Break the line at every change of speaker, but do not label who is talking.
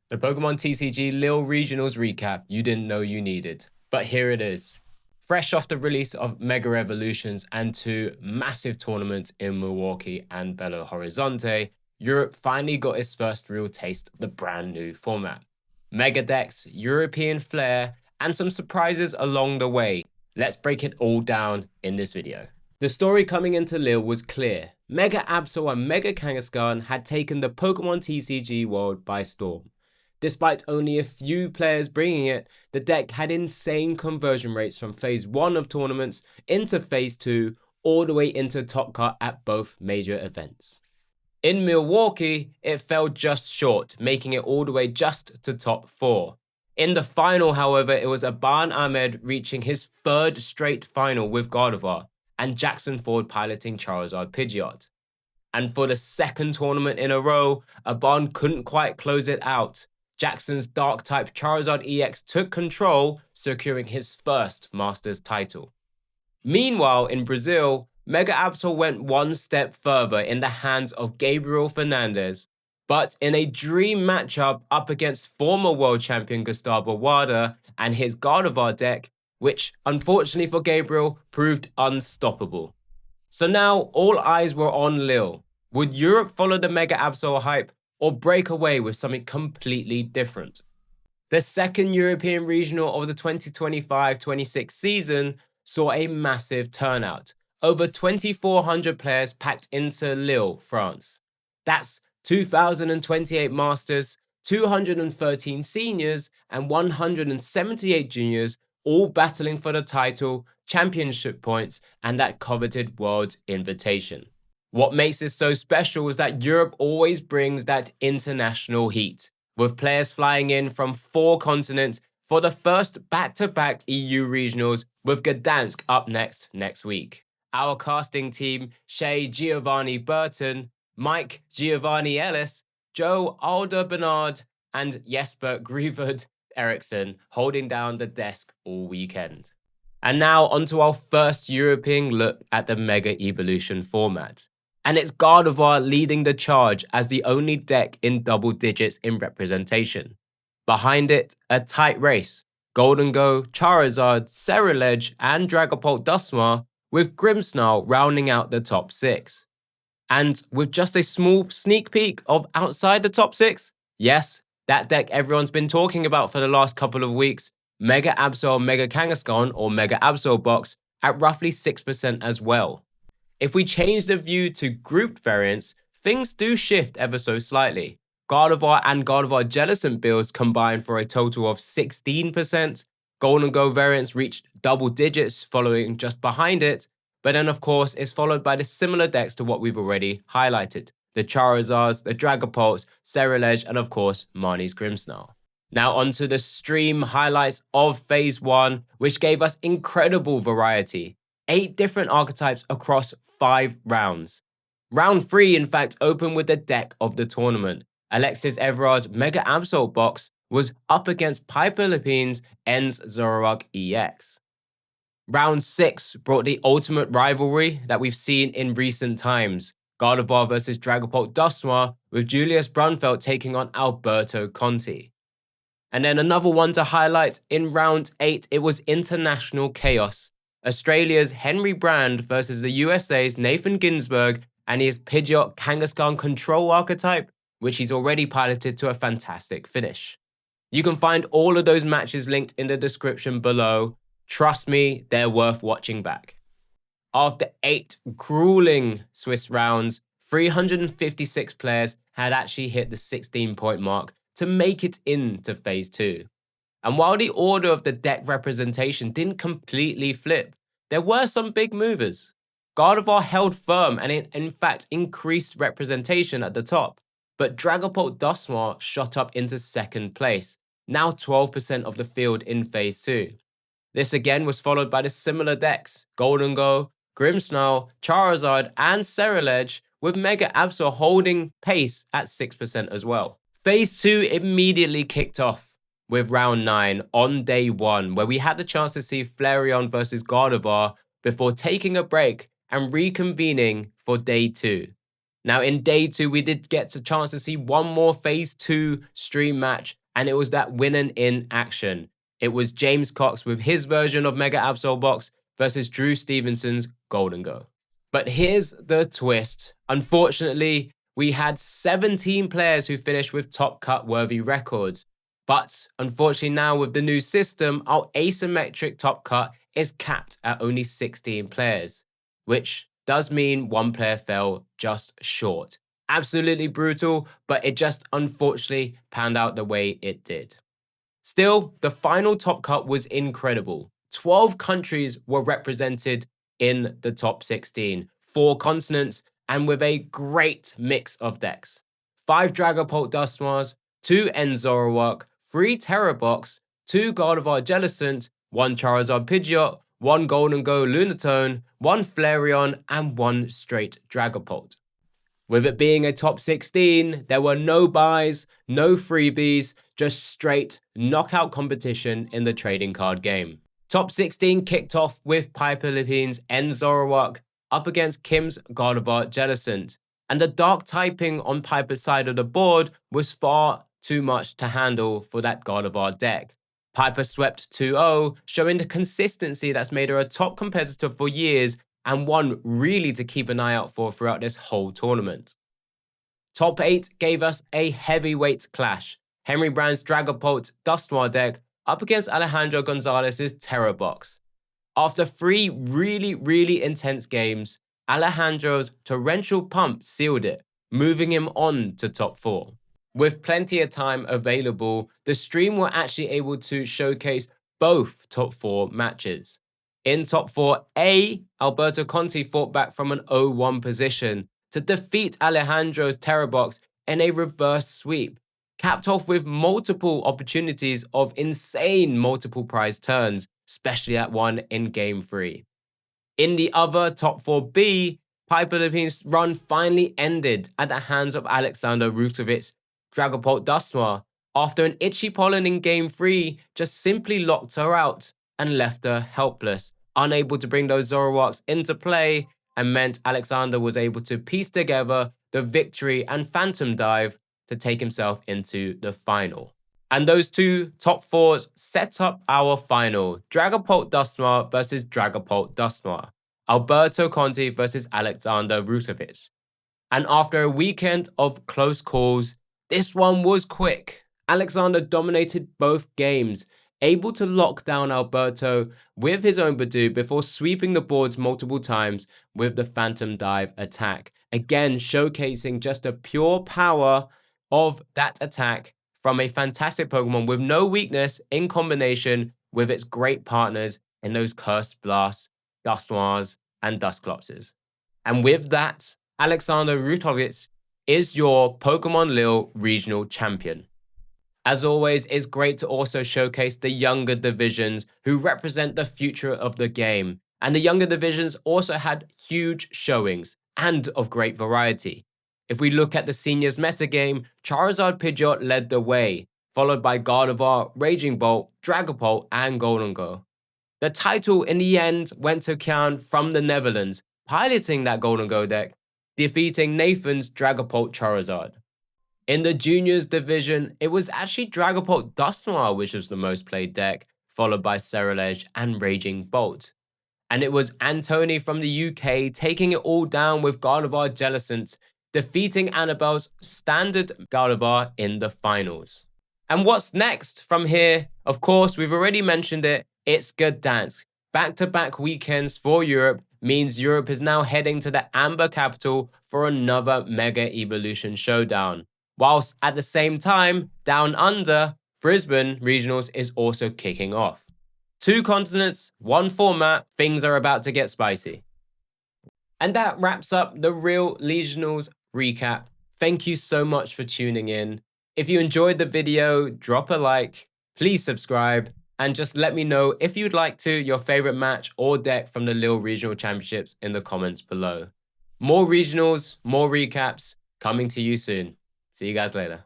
The Pokemon TCG Lille Regionals recap you didn't know you needed. But here it is. Fresh off the release of Mega Evolutions and two massive tournaments in Milwaukee and Belo Horizonte, Europe finally got its first real taste of the brand new format. Mega decks, European flair, and some surprises along the way. Let's break it all down in this video. The story coming into Lille was clear. Mega Absol and Mega Kangaskhan had taken the Pokemon TCG world by storm. Despite only a few players bringing it, the deck had insane conversion rates from Phase 1 of tournaments into Phase 2, all the way into top cut at both major events. In Milwaukee, it fell just short, making it all the way just to top 4. In the final, however, it was Aban Ahmed reaching his third straight final with Gardevoir, and Jackson Ford piloting Charizard Pidgeot. And for the second tournament in a row, Aban couldn't quite close it out. Jackson's Dark-type Charizard EX took control, securing his first Masters title. Meanwhile, in Brazil, Mega Absol went one step further in the hands of Gabriel Fernandes, but in a dream matchup up against former world champion Gustavo Wada and his Gardevoir deck, which, unfortunately for Gabriel, proved unstoppable. So now, all eyes were on Lille. Would Europe follow the Mega Absol hype, or break away with something completely different? The second European regional of the 2025-26 season saw a massive turnout. Over 2,400 players packed into Lille, France. That's 2,028 Masters, 213 Seniors, and 178 Juniors, all battling for the title, championship points, and that coveted World's invitation. What makes this so special is that Europe always brings that international heat, with players flying in from 4 continents for the first back-to-back EU regionals, with Gdansk up next week. Our casting team, Shay Giovanni Burton, Mike Giovanni Ellis, Joe Alder Bernard, and Jesper Grivard Eriksson holding down the desk all weekend. And now onto our first European look at the Mega Evolution format. And it's Gardevoir leading the charge as the only deck in double digits in representation. Behind it, a tight race. Go, Charizard, Ceruledge, and Dragapult Dusknoir, with Grimmsnarl rounding out the top 6. And with just a small sneak peek of outside the top 6, yes, that deck everyone's been talking about for the last couple of weeks, Mega Absol Mega Kangaskhan or Mega Absol box at roughly 6% as well. If we change the view to group variants, things do shift ever so slightly. Gardevoir and Gardevoir Jellicent builds combine for a total of 16%. Go variants reached double digits following just behind it, but then of course it's followed by the similar decks to what we've already highlighted. The Charizards, the Dragapults, Ceruledge, and of course Marnie's Grimmsnarl. Now onto the stream highlights of Phase 1, which gave us incredible variety. 8 different archetypes across 5 rounds. Round 3, in fact, opened with the deck of the tournament. Alexis Everard's Mega Absol box was up against Piper Lepine's En's Zoroark EX. Round 6 brought the ultimate rivalry that we've seen in recent times. Gardevoir versus Dragapult Dusknoir, with Julius Brunfeld taking on Alberto Conti. And then another one to highlight, in round 8, it was International Chaos. Australia's Henry Brand versus the USA's Nathan Ginsberg and his Pidgeot Kangaskhan control archetype, which he's already piloted to a fantastic finish. You can find all of those matches linked in the description below. Trust me, they're worth watching back. After 8 grueling Swiss rounds, 356 players had actually hit the 16-point mark to make it into Phase 2. And while the order of the deck representation didn't completely flip, there were some big movers. Gardevoir held firm and it in fact increased representation at the top, but Dragapult Dusknoir shot up into 2nd place, now 12% of the field in Phase 2. This again was followed by the similar decks, Go, Grimmsnarl, Charizard, and Ceruledge, with Mega Absol holding pace at 6% as well. Phase 2 immediately kicked off with round 9 on day 1, where we had the chance to see Flareon versus Gardevoir before taking a break and reconvening for day 2. Now, in day 2, we did get a chance to see one more Phase 2 stream match, and it was that winning in action. It was James Cox with his version of Mega Absol Box versus Drew Stevenson's Golden Go. But here's the twist. Unfortunately, we had 17 players who finished with top cut worthy records. But unfortunately now with the new system, our asymmetric top cut is capped at only 16 players, which does mean one player fell just short. Absolutely brutal, but it just unfortunately panned out the way it did. Still, the final top cut was incredible. 12 countries were represented in the top 16, 4 continents, and with a great mix of decks. 5 Dragapult Dusknoirs, 2 Enzoroark, 3 Terrabox, 2 Gardevoir Jellicent, 1 Charizard Pidgeot, 1 Golden Go Lunatone, 1 Flareon, and 1 straight Dragapult. With it being a top 16, there were no buys, no freebies, just straight knockout competition in the trading card game. Top 16 kicked off with Piper Lippine's Enzoroark up against Kim's Gardevoir Jellicent, and the dark typing on Piper's side of the board was far too much to handle for that Gardevoir deck. Piper swept 2-0, showing the consistency that's made her a top competitor for years and one really to keep an eye out for throughout this whole tournament. Top 8 gave us a heavyweight clash. Henry Brand's Dragapult Dusknoir deck up against Alejandro Gonzalez's Terrabox. After 3 really intense games, Alejandro's Torrential Pump sealed it, moving him on to top 4. With plenty of time available, the stream were actually able to showcase both top 4 matches. In top 4A, Alberto Conti fought back from an 0-1 position to defeat Alejandro's Terrabox in a reverse sweep, capped off with multiple opportunities of insane multiple prize turns, especially that one in Game 3. In the other top 4B, Piper Lippine's run finally ended at the hands of Alexander Rutovic's Dragapult Dusknoir after an Itchy Pollen in Game 3 just simply locked her out and left her helpless, unable to bring those Zoroarks into play, and meant Alexander was able to piece together the victory and Phantom Dive to take himself into the final. And those 2 top 4s set up our final, Dragapult Dusknoir versus Dragapult Dusknoir, Alberto Conti versus Alexander Rutovic. And after a weekend of close calls, this one was quick. Alexander dominated both games, able to lock down Alberto with his own Badoo before sweeping the boards multiple times with the Phantom Dive attack. Again, showcasing just the pure power of that attack from a fantastic Pokemon with no weakness in combination with its great partners in those Cursed Blasts, Dusknoirs, and Dusclopses. And with that, Alexander Rutovic is your Pokemon Lille regional champion. As always, it's great to also showcase the younger divisions who represent the future of the game. And the younger divisions also had huge showings and of great variety. If we look at the seniors metagame, Charizard Pidgeot led the way, followed by Gardevoir, Raging Bolt, Dragapult, and Golden Go. The title in the end went to Kian from the Netherlands, piloting that Golden Go deck, defeating Nathan's Dragapult Charizard. In the juniors division, it was actually Dragapult Dusknoir which was the most played deck, followed by Ceruledge and Raging Bolt. And it was Antony from the UK taking it all down with Gardevoir Jellicent, defeating Annabelle's standard Gardevoir in the finals. And what's next from here? Of course, we've already mentioned it, it's Gdansk. Back-to-back weekends for Europe means Europe is now heading to the Amber capital for another Mega Evolution Showdown. Whilst at the same time, down under, Brisbane Regionals is also kicking off. 2 continents, 1 format, things are about to get spicy. And that wraps up the Real Legionals recap. Thank you so much for tuning in. If you enjoyed the video, drop a like, please subscribe, and just let me know if you'd like to your favorite match or deck from the Lille Regional Championships in the comments below. More regionals, more recaps, coming to you soon. See you guys later.